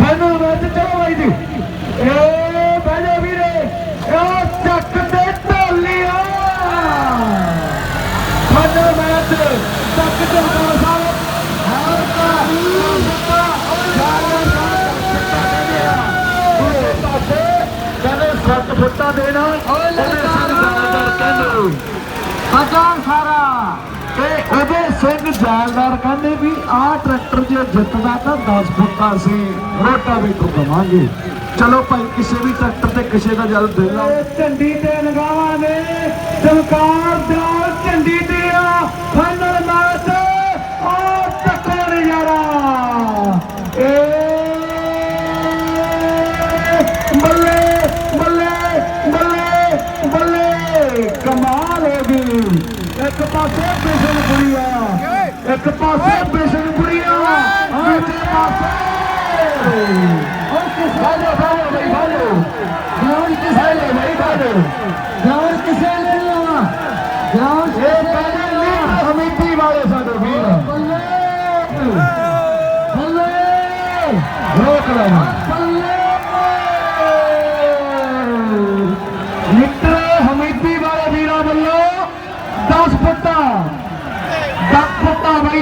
Final match चलो भाई जी बहने वीरे चक दे ढोलिया फाइनल मैच चक चमकौर साहब 7 फुटा देना अजान सारा ਉਹਦੇ ਸਿੰਘ ਜਾਲਦਾਰ ਕਹਿੰਦੇ ਵੀ ਆਹ ਟਰੈਕਟਰ ਜੇ ਜਿੱਤਦਾ ਤਾਂ 10 ਫੁੱਟਾ ਸੀ ਰੋਟਾਵੇਟਰ ਦਵਾਂਗੇ। ਚਲੋ ਭਾਈ ਕਿਸੇ ਵੀ ਟਰੈਕਟਰ ਤੇ ਕਿਸੇ ਦਾ ਜਦ ਦਿਲ ਆ ਝੰਡੀ ਤੇ ਲਗਾਵਾਂ ਨੇ ਚਮਕਾਰ ਦਿਆਲ ਝੰਡੀ ਤੇ ਆ ਫਾਈਨਲ ਮੈਚ ਆ ਚੱਕੋ ਨਜ਼ਾਰਾ ਬੱਲੇ ਬੱਲੇ ਬੱਲੇ ਬੱਲੇ ਕਮਾਲ ਹੋ ਗਈ। एक पासे बिशनपुरिया एक पासे बिशनपुरिया दूसरे पासे भाजो भाजो भाई भाजो ग्राउंड किसे ले भाई भाजो ग्राउंड किसे ले लिया ग्राउंड ये पहले लीड हमीदी वाले साडे वीर बल्ले बल्ले रोक रहा बल्ले मित्र हमीदी वाले वीरा बल्लो 10 फुटा भाई